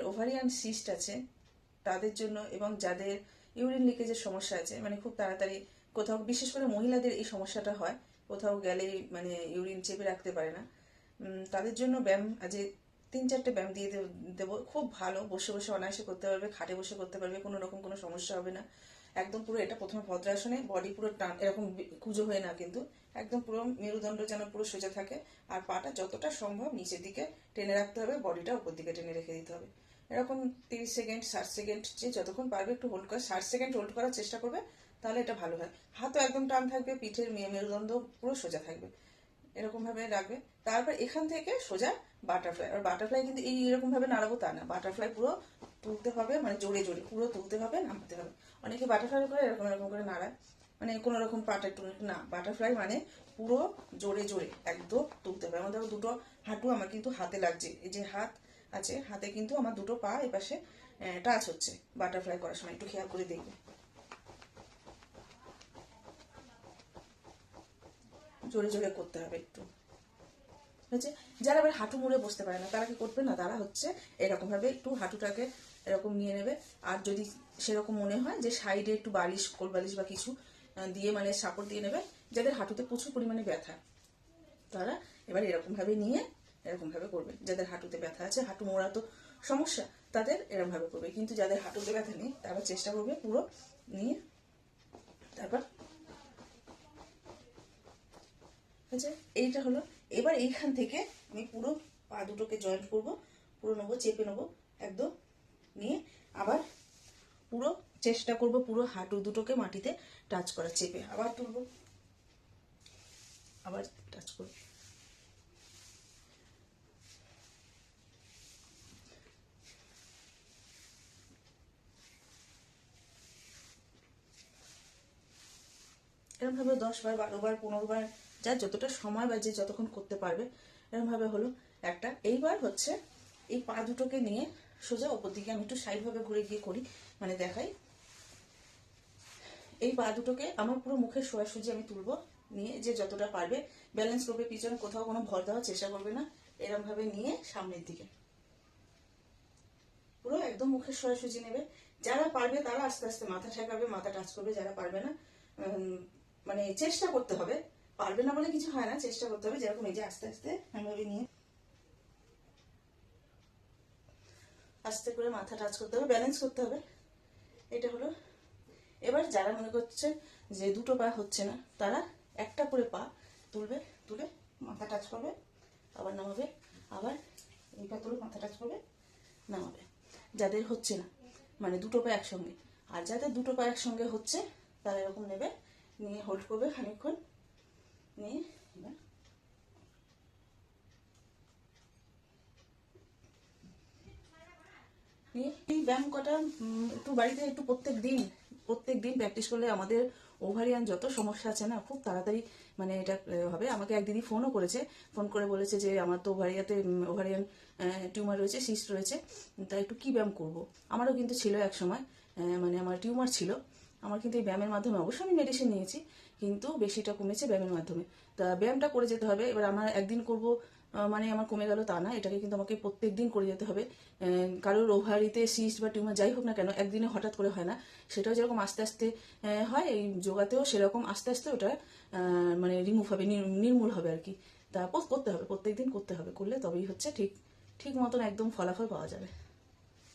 Ovarian cyst আছে তাদের জন্য, এবং যাদের ইউরিন লিকেজের সমস্যা আছে, মানে খুব তাড়াতাড়ি কোথাও, বিশেষ করে মহিলাদের এই সমস্যাটা হয়, কোথাও গেলেই মানে ইউরিন চেপে রাখতে পারে না, তাদের জন্য ব্যায়াম আজ 3-4টে ব্যায়াম দিয়ে দেবো। খুব ভালো, বসে বসে অনায়াসে করতে পারবে, খাটে বসে করতে পারবে, কোনো রকম কোনো সমস্যা হবে না। একদম পুরো এটা প্রথমে ভদ্রাসনে, বডি পুরো টান, এরকম কুজো হয়ে না, কিন্তু একদম পুরো মেরুদণ্ড যেন পুরো সোজা থাকে, আর পাটা যতটা সম্ভব নিচের দিকে টেনে রাখতে হবে, বডিটা উপর দিকে টেনে রেখে দিতে হবে। এরকম 30 সেকেন্ড 60 সেকেন্ড, যে যতক্ষণ পারবে একটু হোল্ড করা, 60 সেকেন্ড হোল্ড করার চেষ্টা করবে, তাহলে এটা ভালো হয়। হাতও একদম টান থাকবে, পিঠের মেরুদণ্ড পুরো সোজা থাকবে, এরকম ভাবে রাখবে। তারপর এখান থেকে সোজা বাটারফ্লাই, আর বাটারফ্লাই কিন্তু এইরকম ভাবে নাড়াবো তা না, বাটারফ্লাই পুরো তুলতে হবে, মানে জোরে জোরে পুরো তুলতে হবে, নামাতে হবে। অনেকে বাটারফ্লাই করে এরকম এরকম করে নাড়ায়, মানে কোনো রকম পাটা একটু না, বাটারফ্লাই মানে পুরো জোরে জোরে একদম তুলতে হবে। আমাদের দুটো হাঁটু আমার কিন্তু হাতে লাগছে, এই যে হাত আছে, হাতে কিন্তু আমার দুটো পা এপাশে টাচ হচ্ছে বাটারফ্লাই করার সময়, একটু খেয়াল করে দেখবে, জোরে জোরে করতে হবে একটু। হচ্ছে যারা আবার হাঁটু মুড়ে বসতে পারে না, তারা কি করবে না, তারা হচ্ছে এরকম ভাবে একটু হাঁটুটাকে এরকম নিয়ে নেবে। আর যদি সেরকম মনে হয় যে সাইডে একটু বালিশ, কোল বালিশ বা কিছু দিয়ে, মানে সাপোর্ট দিয়ে নেবে, যাদের হাঁটুতে প্রচুর পরিমাণে ব্যথা, তারা এবার এরকম ভাবে নিয়ে এরকম ভাবে করবে। যাদের হাঁটুতে ব্যথা আছে, হাঁটু মোড়া তো সমস্যা, তাদের এরকম ভাবে করবে। কিন্তু যাদের হাঁটুতে ব্যথা নেই, তারা চেষ্টা করবে পুরো নিয়ে, তারপর হচ্ছে এইটা হলো। এবার এইখান থেকে আমি পুরো পা দুটোকে জয়েন্ট করব, পুরো নেবো, চেপে নেবো একদম, নিয়ে আবার পুরো চেষ্টা করব পুরো হাঁটু দুটোকে মাটিতে টাচ করা, চেপে আবার তুলবো, আবার টাচ করব। এরকমভাবে 10 বার, 12 বার, 15 বার, যার যতটা সময় বা যে যতক্ষণ করতে পারবে, এরকমভাবে হলো একটা। এইবার হচ্ছে এই পা দুটোকে নিয়ে সোজা ওপর দিকে আমি একটু সাইডভাবে ঘুরে গিয়ে করি, মানে দেখাই। এই পা দুটোকে আমার পুরো মুখের সোজাসুজি আমি তুলবো, নিয়ে যে যতটা পারবে ব্যালেন্স করবে, পিছনে কোথাও কোনো ভর দেওয়ার চেষ্টা করবে না, এরকম ভাবে নিয়ে সামনের দিকে পুরো একদম মুখের সোজাসুজি নেবে। যারা পারবে তারা আস্তে আস্তে মাথা ঠেকাবে, মাথা টাচ করবে, যারা পারবে না মানে চেষ্টা করতে হবে, পারবে না বলে কিছু হয় না, চেষ্টা করতে হবে। যেরকম এই যে আস্তে আস্তে এভাবে নিয়ে আস্তে করে মাথা টাচ করতে হবে, ব্যালেন্স করতে হবে, এটা হলো। এবার যারা মনে করছে যে দুটো পা হচ্ছে না, তারা একটা করে পা তুলবে, তুলে মাথা টাচ করবে, আবার নামাবে, আবার এই পা তুলে মাথা টাচ করবে, নামাবে। যাদের হচ্ছে না, মানে দুটো পা একসঙ্গে, আর যাদের দুটো পা একসঙ্গে হচ্ছে, তারা এরকম নেবে, নিয়ে হোল্ড করবে খানিকক্ষণ, নিয়ে এবার এই ব্যায়াম কটা একটু বাড়িতে একটু প্রত্যেক দিন প্র্যাকটিস করলে আমাদের ওভারিয়ান যত সমস্যা আছে না, খুব তাড়াতাড়ি মানে এটা হবে। আমাকে এক দিদি ফোনও করেছে, ফোন করে বলেছে যে আমার তো ওভারিয়ান টিউমার রয়েছে, সিস্ট রয়েছে, তা একটু কি ব্যায়াম করব। আমারও কিন্তু ছিল এক সময়, মানে আমার টিউমার ছিল, আমার কিন্তু এই ব্যায়ামের মাধ্যমে, অবশ্যই আমি মেডিসিন নিয়েছি, কিন্তু বেশিটা কমেছে ব্যায়ামের মাধ্যমে। তা ব্যায়ামটা করে যেতে হবে। এবার আমার একদিন করব মানে আমার কমে গেল তা না, এটাকে কিন্তু আমাকে প্রত্যেক দিন করে যেতে হবে। কারোর ওভারিতে সিস্ট বা টিউমার যাই হোক না কেন, একদিনে হঠাৎ করে হয় না, সেটাও যেরকম আস্তে আস্তে হয়, এই যোগাতেও সেরকম আস্তে আস্তে ওটা মানে রিমুভ হবে, নির্মূল হবে আর কি। তা করতে হবে, প্রত্যেক দিন করতে হবে, করলে তবেই হচ্ছে ঠিক ঠিক মতন একদম ফলাফল পাওয়া যাবে।